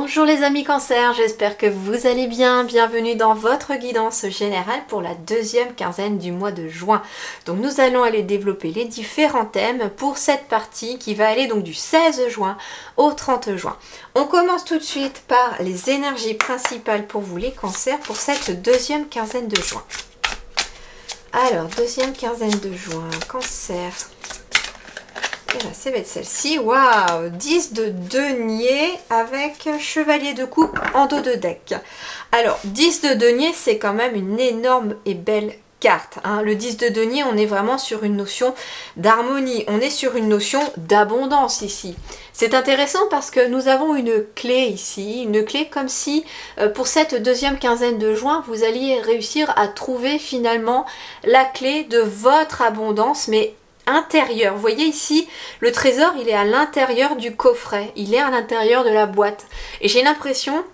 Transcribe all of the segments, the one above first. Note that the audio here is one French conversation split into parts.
Bonjour les amis Cancer, j'espère que vous allez bien. Bienvenue dans votre guidance générale pour la deuxième quinzaine du mois de juin. Donc nous allons aller développer les différents thèmes pour cette partie qui va aller donc du 16 juin au 30 juin. On commence tout de suite par les énergies principales pour vous les cancers pour cette deuxième quinzaine de juin. Alors, deuxième quinzaine de juin, cancer. Et là, ça va être celle-ci. Waouh, 10 de denier avec chevalier de coupe en dos de deck. Alors, 10 de denier, c'est quand même une énorme et belle carte. Hein. Le 10 de denier, on est vraiment sur une notion d'harmonie. On est sur une notion d'abondance ici. C'est intéressant parce que nous avons une clé ici. Une clé comme si, pour cette deuxième quinzaine de juin, vous alliez réussir à trouver finalement la clé de votre abondance, mais intérieur. Vous voyez ici, le trésor, il est à l'intérieur du coffret, il est à l'intérieur de la boîte. Et j'ai l'impression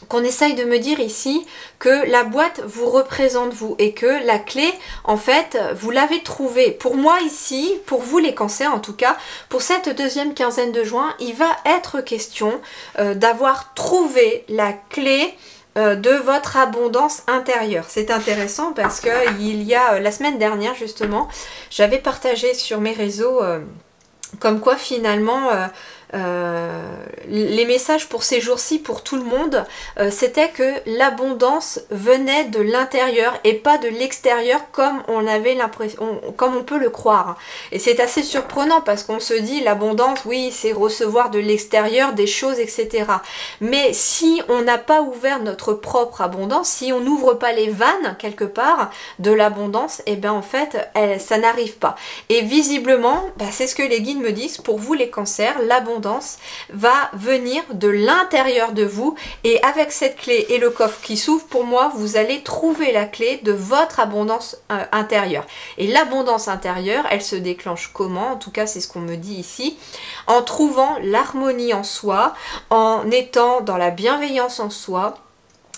qu'on essaye de me dire ici que la boîte vous représente vous et que la clé, en fait, vous l'avez trouvée. Pour moi ici, pour vous les cancers en tout cas, pour cette deuxième quinzaine de juin, il va être question d'avoir trouvé la clé de votre abondance intérieure. C'est intéressant parce que il y a la semaine dernière justement, j'avais partagé sur mes réseaux comme quoi finalement les messages pour ces jours-ci pour tout le monde, c'était que l'abondance venait de l'intérieur et pas de l'extérieur comme on avait l'impression, comme on peut le croire. Et c'est assez surprenant parce qu'on se dit l'abondance, oui, c'est recevoir de l'extérieur des choses, etc. Mais si on n'a pas ouvert notre propre abondance, si on n'ouvre pas les vannes quelque part de l'abondance, et bien en fait, ça n'arrive pas. Et visiblement, c'est ce que les guides me disent, pour vous les cancers, l'abondance va venir de l'intérieur de vous et avec cette clé et le coffre qui s'ouvre, pour moi, vous allez trouver la clé de votre abondance intérieure. Et l'abondance intérieure, elle se déclenche comment? En tout cas, c'est ce qu'on me dit ici. En trouvant l'harmonie en soi, en étant dans la bienveillance en soi,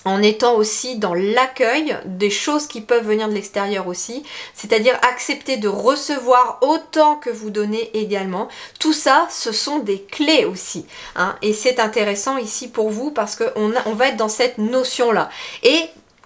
en étant aussi dans l'accueil des choses qui peuvent venir de l'extérieur aussi, c'est-à-dire accepter de recevoir autant que vous donnez également. Tout ça, ce sont des clés aussi. Hein, et c'est intéressant ici pour vous parce qu'on va être dans cette notion-là. Et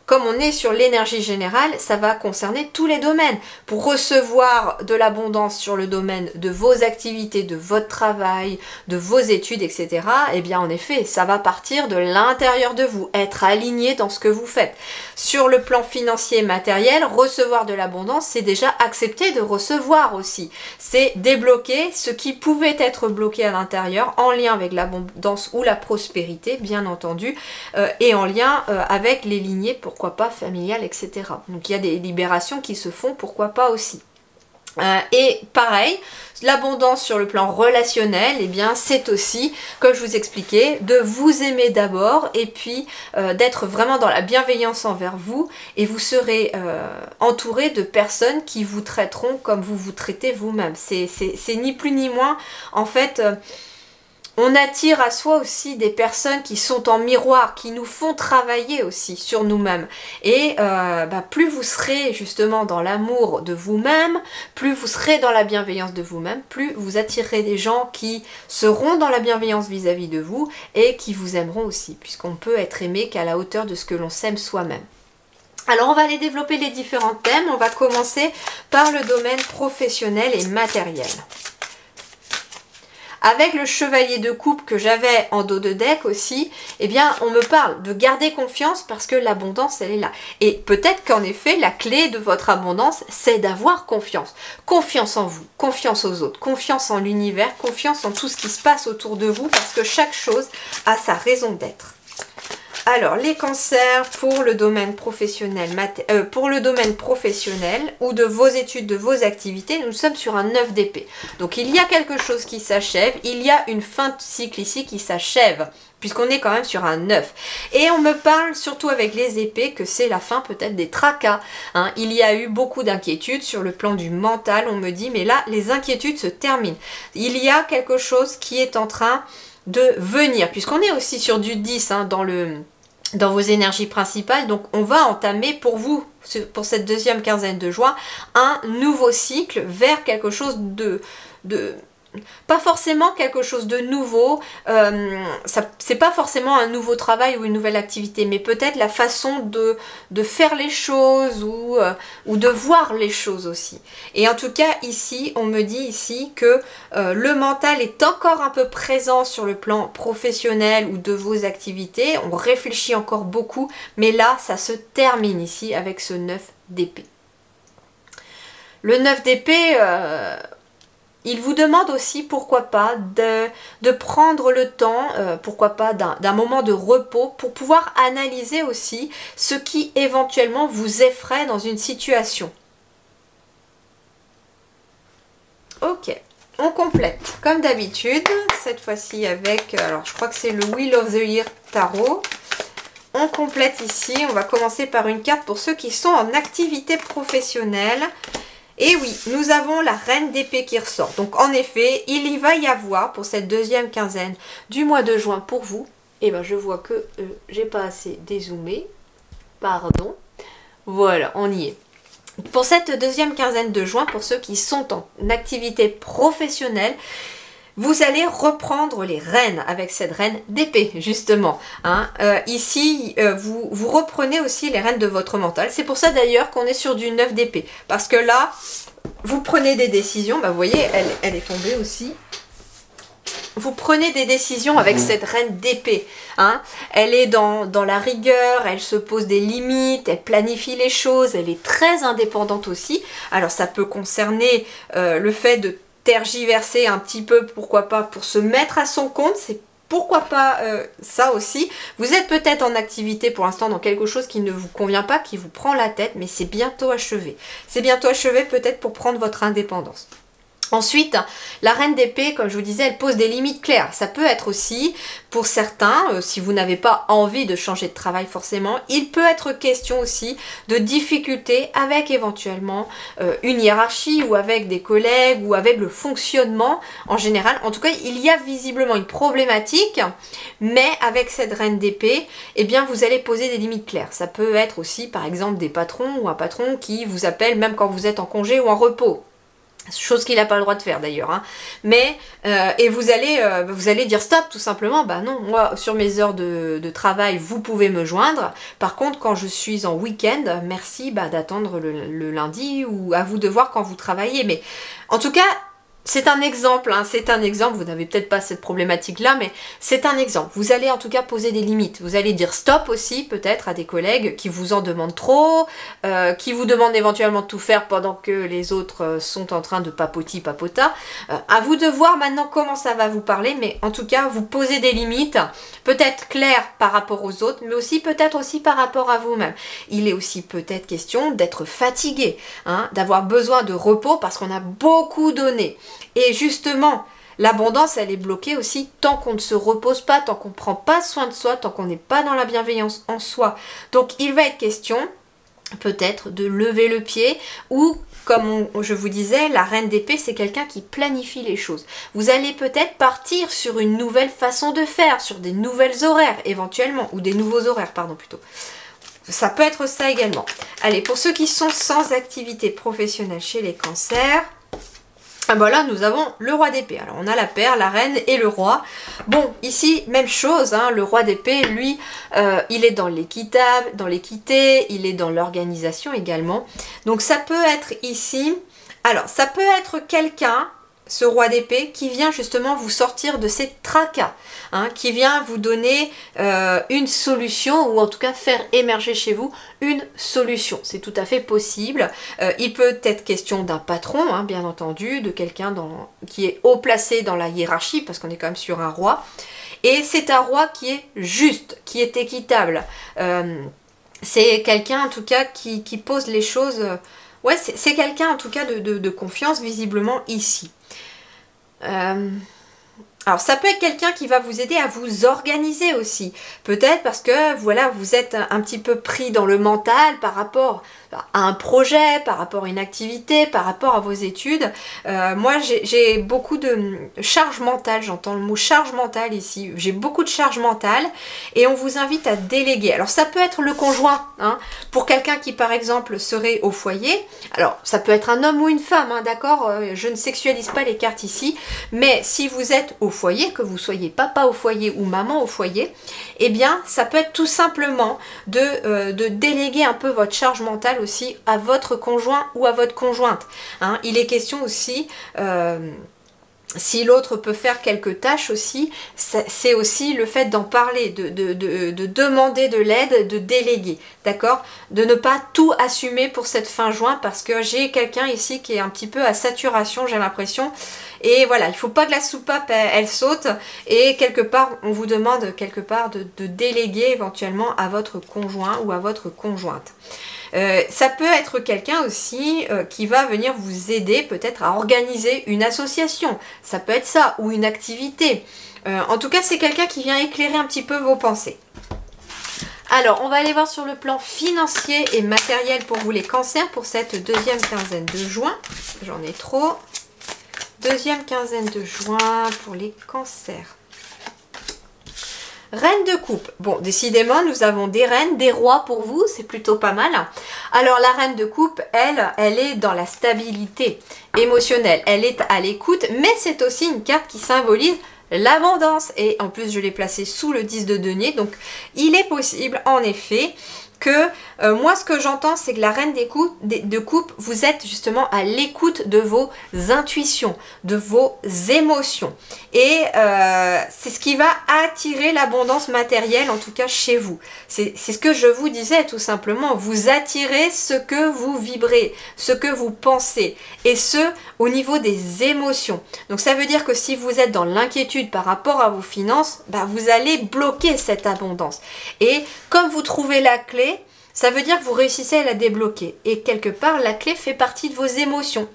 comme on est sur l'énergie générale, ça va concerner tous les domaines. Pour recevoir de l'abondance sur le domaine de vos activités, de votre travail, de vos études, etc., eh bien en effet, ça va partir de l'intérieur de vous, être aligné dans ce que vous faites. Sur le plan financier et matériel, recevoir de l'abondance, c'est déjà accepter de recevoir aussi. C'est débloquer ce qui pouvait être bloqué à l'intérieur, en lien avec l'abondance ou la prospérité, bien entendu, et en lien avec les lignées, pourquoi pas familial, etc. Donc il y a des libérations qui se font, pourquoi pas aussi. Et pareil, l'abondance sur le plan relationnel, eh bien c'est aussi, comme je vous expliquais, de vous aimer d'abord et puis d'être vraiment dans la bienveillance envers vous et vous serez entouré de personnes qui vous traiteront comme vous vous traitez vous-même. C'est ni plus ni moins, en fait... on attire à soi aussi des personnes qui sont en miroir, qui nous font travailler aussi sur nous-mêmes. Et plus vous serez justement dans l'amour de vous-même, plus vous serez dans la bienveillance de vous-même, plus vous attirerez des gens qui seront dans la bienveillance vis-à-vis de vous et qui vous aimeront aussi, puisqu'on peut être aimé qu'à la hauteur de ce que l'on s'aime soi-même. Alors on va aller développer les différents thèmes. On va commencer par le domaine professionnel et matériel. Avec le chevalier de coupe que j'avais en dos de deck aussi, eh bien on me parle de garder confiance parce que l'abondance elle est là. Et peut-être qu'en effet la clé de votre abondance c'est d'avoir confiance. Confiance en vous, confiance aux autres, confiance en l'univers, confiance en tout ce qui se passe autour de vous parce que chaque chose a sa raison d'être. Alors, les cancers pour le domaine professionnel, ou de vos études, de vos activités, nous sommes sur un 9 d'épée. Donc, il y a quelque chose qui s'achève, il y a une fin de cycle ici qui s'achève, puisqu'on est quand même sur un 9. Et on me parle, surtout avec les épées, que c'est la fin peut-être des tracas. Hein. Il y a eu beaucoup d'inquiétudes sur le plan du mental, on me dit, mais là, les inquiétudes se terminent. Il y a quelque chose qui est en train de venir, puisqu'on est aussi sur du 10 hein, dans vos énergies principales, donc on va entamer pour vous, pour cette deuxième quinzaine de juin, un nouveau cycle vers quelque chose de pas forcément quelque chose de nouveau, c'est pas forcément un nouveau travail ou une nouvelle activité, mais peut-être la façon de faire les choses ou de voir les choses aussi. Et en tout cas ici, on me dit ici que le mental est encore un peu présent sur le plan professionnel ou de vos activités, on réfléchit encore beaucoup, mais là ça se termine ici avec ce 9 d'épée. Le 9 d'épée, il vous demande aussi, pourquoi pas, de prendre le temps, pourquoi pas d'un moment de repos pour pouvoir analyser aussi ce qui éventuellement vous effraie dans une situation. Ok, on complète comme d'habitude, cette fois-ci avec, alors je crois que c'est le Wheel of the Year Tarot. On complète ici, on va commencer par une carte pour ceux qui sont en activité professionnelle. Et oui, nous avons la reine d'épée qui ressort. Donc en effet, il y va y avoir pour cette deuxième quinzaine du mois de juin pour vous. Et ben je vois que j'ai pas assez dézoomé. Pardon. Voilà, on y est. Pour cette deuxième quinzaine de juin, pour ceux qui sont en activité professionnelle, vous allez reprendre les rênes avec cette reine d'épée, justement. Hein. Ici, vous reprenez aussi les rênes de votre mental. C'est pour ça d'ailleurs qu'on est sur du 9 d'épée. Parce que là, vous prenez des décisions. Bah, vous voyez, elle est tombée aussi. Vous prenez des décisions avec cette reine d'épée. Hein. Elle est dans la rigueur, elle se pose des limites, elle planifie les choses, elle est très indépendante aussi. Alors ça peut concerner le fait de tergiverser un petit peu, pourquoi pas, pour se mettre à son compte, c'est pourquoi pas ça aussi. Vous êtes peut-être en activité pour l'instant dans quelque chose qui ne vous convient pas, qui vous prend la tête, mais c'est bientôt achevé. C'est bientôt achevé peut-être pour prendre votre indépendance. Ensuite, la reine d'épée, comme je vous disais, elle pose des limites claires. Ça peut être aussi, pour certains, si vous n'avez pas envie de changer de travail forcément, il peut être question aussi de difficultés avec éventuellement une hiérarchie ou avec des collègues ou avec le fonctionnement en général. En tout cas, il y a visiblement une problématique, mais avec cette reine d'épée, eh bien, vous allez poser des limites claires. Ça peut être aussi, par exemple, des patrons ou un patron qui vous appelle même quand vous êtes en congé ou en repos. Chose qu'il n'a pas le droit de faire d'ailleurs, hein. Mais et vous allez dire stop tout simplement. Bah non, moi sur mes heures de travail vous pouvez me joindre. Par contre quand je suis en week-end, merci d'attendre le lundi, ou à vous de voir quand vous travaillez. Mais en tout cas c'est un exemple, hein, c'est un exemple, vous n'avez peut-être pas cette problématique-là, mais c'est un exemple. Vous allez en tout cas poser des limites. Vous allez dire stop aussi peut-être à des collègues qui vous en demandent trop, qui vous demandent éventuellement de tout faire pendant que les autres sont en train de papota. À vous de voir maintenant comment ça va vous parler, mais en tout cas vous posez des limites, peut-être claires par rapport aux autres, mais aussi peut-être aussi par rapport à vous-même. Il est aussi peut-être question d'être fatigué, hein, d'avoir besoin de repos parce qu'on a beaucoup donné. Et justement, l'abondance, elle est bloquée aussi tant qu'on ne se repose pas, tant qu'on ne prend pas soin de soi, tant qu'on n'est pas dans la bienveillance en soi. Donc, il va être question peut-être de lever le pied, ou comme je vous disais, la reine d'épée, c'est quelqu'un qui planifie les choses. Vous allez peut-être partir sur une nouvelle façon de faire, sur des nouvelles horaires éventuellement, ou des nouveaux horaires, pardon, plutôt. Ça peut être ça également. Allez, pour ceux qui sont sans activité professionnelle chez les cancers, ah bah là nous avons le roi d'épée. Alors on a la paire, la reine et le roi. Bon, ici même chose, hein, le roi d'épée, lui, il est dans l'équitable, dans l'équité, il est dans l'organisation également. Donc ça peut être ici, alors ça peut être quelqu'un, ce roi d'épée, qui vient justement vous sortir de ces tracas, hein, qui vient vous donner une solution, ou en tout cas faire émerger chez vous une solution. C'est tout à fait possible. Il peut être question d'un patron, hein, bien entendu, de quelqu'un qui est haut placé dans la hiérarchie, parce qu'on est quand même sur un roi. Et c'est un roi qui est juste, qui est équitable. C'est quelqu'un en tout cas qui pose les choses... ouais, c'est quelqu'un en tout cas de confiance visiblement ici. Alors ça peut être quelqu'un qui va vous aider à vous organiser aussi. Peut-être parce que voilà, vous êtes un petit peu pris dans le mental par rapport à un projet, par rapport à une activité, par rapport à vos études. Moi j'ai beaucoup de charge mentale, j'entends le mot charge mentale ici, j'ai beaucoup de charge mentale et on vous invite à déléguer. Alors ça peut être le conjoint, hein, pour quelqu'un qui par exemple serait au foyer, alors ça peut être un homme ou une femme, hein, d'accord, je ne sexualise pas les cartes ici, mais si vous êtes au foyer, que vous soyez papa au foyer ou maman au foyer, eh bien ça peut être tout simplement de déléguer un peu votre charge mentale aussi à votre conjoint ou à votre conjointe, hein. Il est question aussi, si l'autre peut faire quelques tâches aussi, c'est aussi le fait d'en parler, de demander de l'aide, de déléguer, d'accord? De ne pas tout assumer pour cette fin juin, parce que j'ai quelqu'un ici qui est un petit peu à saturation, j'ai l'impression. Et voilà, il ne faut pas que la soupape elle saute, et quelque part, on vous demande quelque part de déléguer éventuellement à votre conjoint ou à votre conjointe. Ça peut être quelqu'un aussi qui va venir vous aider peut-être à organiser une association, ça peut être ça, ou une activité. En tout cas, c'est quelqu'un qui vient éclairer un petit peu vos pensées. Alors, on va aller voir sur le plan financier et matériel pour vous les cancers pour cette deuxième quinzaine de juin. J'en ai trop. Deuxième quinzaine de juin pour les cancers. Reine de coupe. Bon, décidément, nous avons des reines, des rois pour vous, c'est plutôt pas mal. Alors, la reine de coupe, elle est dans la stabilité émotionnelle. Elle est à l'écoute, mais c'est aussi une carte qui symbolise l'abondance. Et en plus, je l'ai placée sous le 10 de denier. Donc, il est possible, en effet, que moi ce que j'entends, c'est que la reine de coupe, vous êtes justement à l'écoute de vos intuitions, de vos émotions, et c'est ce qui va attirer l'abondance matérielle, en tout cas chez vous. C'est ce que je vous disais tout simplement, vous attirez ce que vous vibrez, ce que vous pensez, et ce au niveau des émotions. Donc ça veut dire que si vous êtes dans l'inquiétude par rapport à vos finances, bah, vous allez bloquer cette abondance, et comme vous trouvez la clé, ça veut dire que vous réussissez à la débloquer. Et quelque part, la clé fait partie de vos émotions.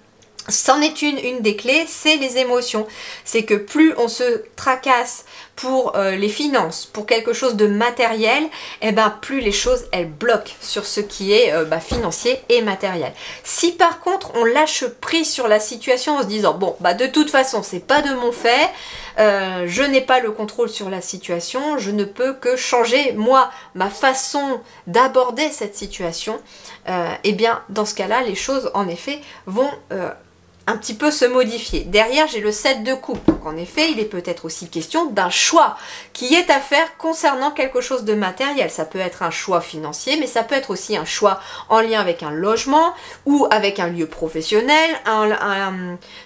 C'en est une des clés, c'est les émotions. C'est que plus on se tracasse pour les finances, pour quelque chose de matériel, et ben plus les choses elles bloquent sur ce qui est financier et matériel. Si par contre on lâche prise sur la situation en se disant bon bah de toute façon c'est pas de mon fait, je n'ai pas le contrôle sur la situation, je ne peux que changer moi ma façon d'aborder cette situation, et bien dans ce cas-là les choses en effet vont un petit peu se modifier. Derrière, j'ai le 7 de coupe. Donc, en effet, il est peut-être aussi question d'un choix qui est à faire concernant quelque chose de matériel. Ça peut être un choix financier, mais ça peut être aussi un choix en lien avec un logement ou avec un lieu professionnel.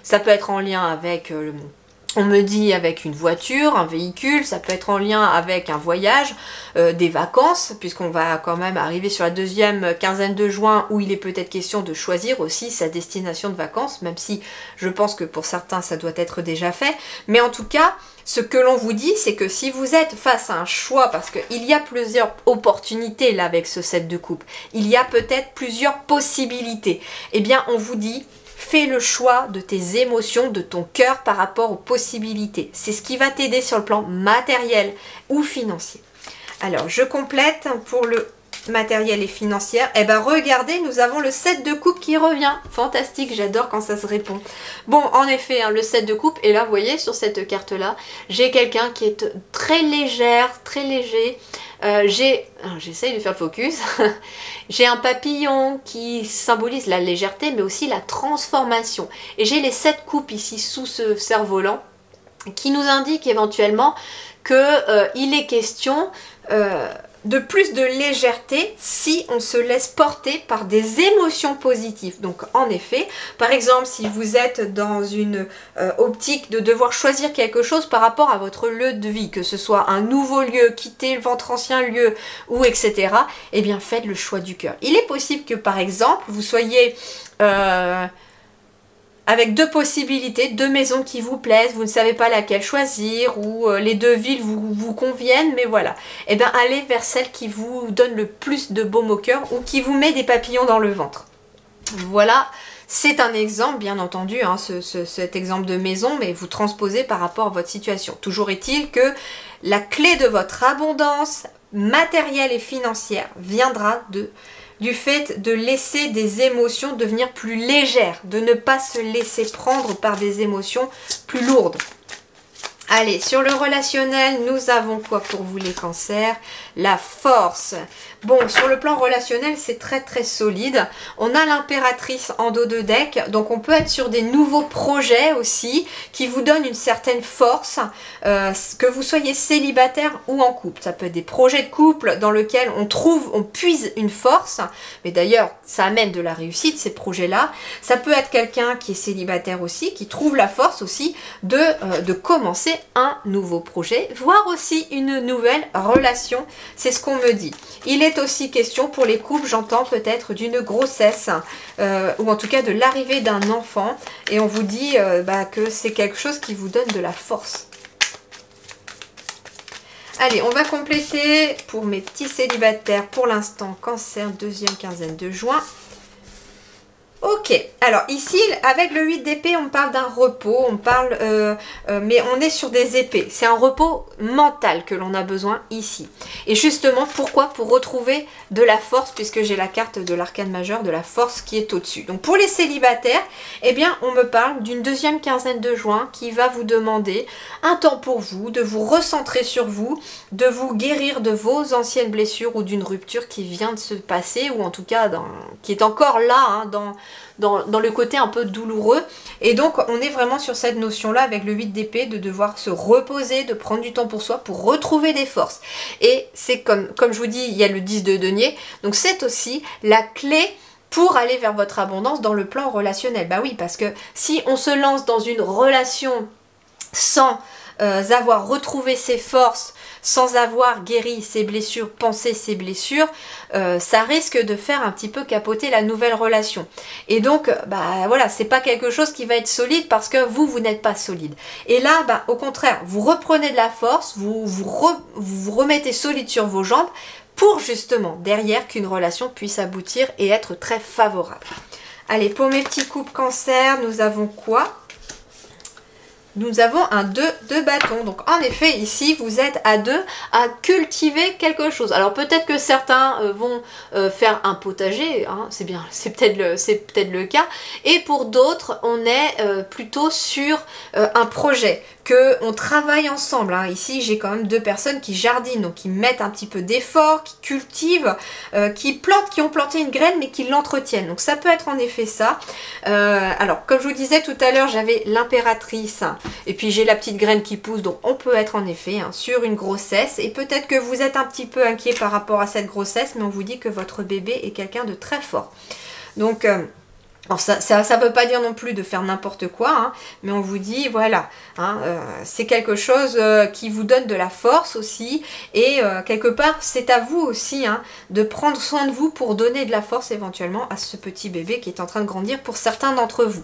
Ça peut être en lien avec... on me dit avec une voiture, un véhicule, ça peut être en lien avec un voyage, des vacances, puisqu'on va quand même arriver sur la deuxième quinzaine de juin où il est peut-être question de choisir aussi sa destination de vacances, même si je pense que pour certains ça doit être déjà fait. Mais en tout cas, ce que l'on vous dit, c'est que si vous êtes face à un choix, parce qu'il y a plusieurs opportunités là avec ce 7 de coupe, il y a peut-être plusieurs possibilités, eh bien on vous dit... Fais le choix de tes émotions, de ton cœur par rapport aux possibilités. C'est ce qui va t'aider sur le plan matériel ou financier. Alors, je complète pour le matériel et financier. Eh bien, regardez, nous avons le 7 de coupe qui revient. Fantastique, j'adore quand ça se répond. Bon, en effet, hein, le 7 de coupe. Et là, vous voyez, sur cette carte-là, j'ai quelqu'un qui est très légère, très léger. J'essaye de faire le focus. J'ai un papillon qui symbolise la légèreté mais aussi la transformation. Et j'ai les 7 coupes ici sous ce cerf-volant qui nous indiquent éventuellement qu'il est question de plus de légèreté si on se laisse porter par des émotions positives. Donc en effet, par exemple, si vous êtes dans une optique de devoir choisir quelque chose par rapport à votre lieu de vie, que ce soit un nouveau lieu, quitter votre ancien lieu ou etc., eh bien faites le choix du cœur. Il est possible que par exemple, vous soyez... avec deux possibilités, deux maisons qui vous plaisent, vous ne savez pas laquelle choisir, ou les deux villes vous conviennent, mais voilà. Et bien allez vers celle qui vous donne le plus de baume au cœur, ou qui vous met des papillons dans le ventre. Voilà, c'est un exemple, bien entendu, hein, cet exemple de maison, mais vous transposez par rapport à votre situation. Toujours est-il que la clé de votre abondance matérielle et financière viendra de du fait de laisser des émotions devenir plus légères, de ne pas se laisser prendre par des émotions plus lourdes. Allez, sur le relationnel, nous avons quoi pour vous les cancers? La force. Bon, sur le plan relationnel, c'est très très solide. On a l'impératrice en dos de deck, donc on peut être sur des nouveaux projets aussi, qui vous donnent une certaine force, que vous soyez célibataire ou en couple. Ça peut être des projets de couple dans lesquels on puise une force, mais d'ailleurs, ça amène de la réussite, ces projets-là. Ça peut être quelqu'un qui est célibataire aussi, qui trouve la force aussi de commencer un nouveau projet, voire aussi une nouvelle relation, c'est ce qu'on me dit. Il est aussi question pour les couples, j'entends peut-être d'une grossesse, ou en tout cas de l'arrivée d'un enfant, et on vous dit que c'est quelque chose qui vous donne de la force. Allez, on va compléter pour mes petits célibataires, pour l'instant, cancer, deuxième quinzaine de juin. Ok, alors ici avec le 8 d'épée on parle d'un repos, on parle, mais on est sur des épées, c'est un repos mental que l'on a besoin ici. Et justement pourquoi? Pour retrouver de la force, puisque j'ai la carte de l'arcane majeur de la force qui est au-dessus. Donc pour les célibataires, eh bien on me parle d'une deuxième quinzaine de juin qui va vous demander un temps pour vous, de vous recentrer sur vous, de vous guérir de vos anciennes blessures ou d'une rupture qui vient de se passer, ou en tout cas qui est encore là, hein, dans le côté un peu douloureux. Et donc on est vraiment sur cette notion là avec le 8 d'épée, de devoir se reposer, de prendre du temps pour soi pour retrouver des forces. Et c'est comme je vous dis, il y a le 10 de denier, donc c'est aussi la clé pour aller vers votre abondance dans le plan relationnel. Bah oui, parce que si on se lance dans une relation sans avoir retrouvé ses forces, sans avoir guéri ses blessures, pensé ses blessures, ça risque de faire un petit peu capoter la nouvelle relation. Et donc, voilà, c'est pas quelque chose qui va être solide parce que vous n'êtes pas solide. Et là, au contraire, vous reprenez de la force, vous remettez solide sur vos jambes pour justement, derrière, qu'une relation puisse aboutir et être très favorable. Allez, pour mes petits couples cancer, nous avons quoi ? Nous avons un 2 de bâton. Donc en effet ici vous êtes à deux à cultiver quelque chose. Alors peut-être que certains vont faire un potager, hein, c'est bien, c'est peut-être le cas. Et pour d'autres on est plutôt sur un projet, qu'on travaille ensemble. Hein. Ici j'ai quand même deux personnes qui jardinent, donc qui mettent un petit peu d'effort, qui cultivent, qui ont planté une graine mais qui l'entretiennent. Donc ça peut être en effet ça. Alors comme je vous disais tout à l'heure, j'avais l'impératrice. Et puis j'ai la petite graine qui pousse, donc on peut être en effet sur une grossesse. Et peut-être que vous êtes un petit peu inquiet par rapport à cette grossesse, mais on vous dit que votre bébé est quelqu'un de très fort. Donc ça veut pas dire non plus de faire n'importe quoi, hein, mais on vous dit voilà, hein, c'est quelque chose qui vous donne de la force aussi. Et quelque part c'est à vous aussi hein, de prendre soin de vous pour donner de la force éventuellement à ce petit bébé qui est en train de grandir pour certains d'entre vous.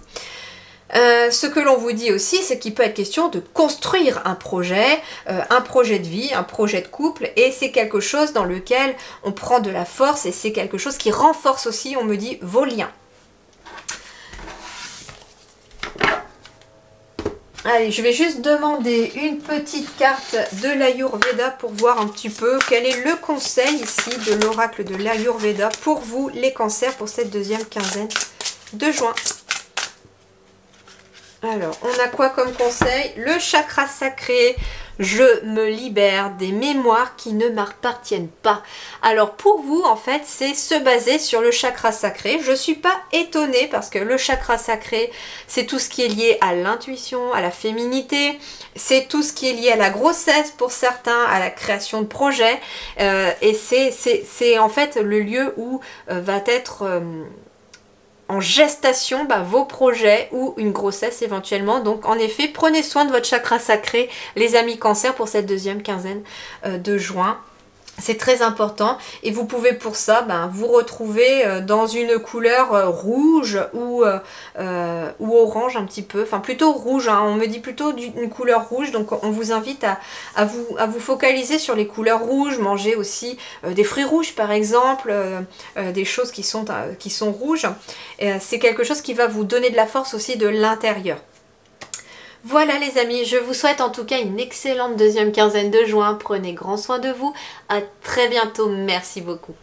Ce que l'on vous dit aussi, c'est qu'il peut être question de construire un projet de vie, un projet de couple, et c'est quelque chose dans lequel on prend de la force et c'est quelque chose qui renforce aussi, on me dit, vos liens. Allez, je vais juste demander une petite carte de l'Ayurveda pour voir un petit peu quel est le conseil ici de l'oracle de l'Ayurveda pour vous, les cancers, pour cette deuxième quinzaine de juin. Alors, on a quoi comme conseil? Le chakra sacré, je me libère des mémoires qui ne m'appartiennent pas. Alors pour vous, en fait, c'est se baser sur le chakra sacré. Je ne suis pas étonnée parce que le chakra sacré, c'est tout ce qui est lié à l'intuition, à la féminité. C'est tout ce qui est lié à la grossesse pour certains, à la création de projets. Et c'est en fait le lieu où va être... en gestation vos projets ou une grossesse éventuellement. Donc en effet, prenez soin de votre chakra sacré, les amis cancer, pour cette deuxième quinzaine de juin. C'est très important et vous pouvez pour ça vous retrouver dans une couleur rouge ou orange un petit peu, enfin plutôt rouge, hein. On me dit plutôt une couleur rouge, donc on vous invite à vous focaliser sur les couleurs rouges, manger aussi des fruits rouges par exemple, des choses qui sont rouges. C'est quelque chose qui va vous donner de la force aussi de l'intérieur. Voilà les amis, je vous souhaite en tout cas une excellente deuxième quinzaine de juin. Prenez grand soin de vous. À très bientôt. Merci beaucoup.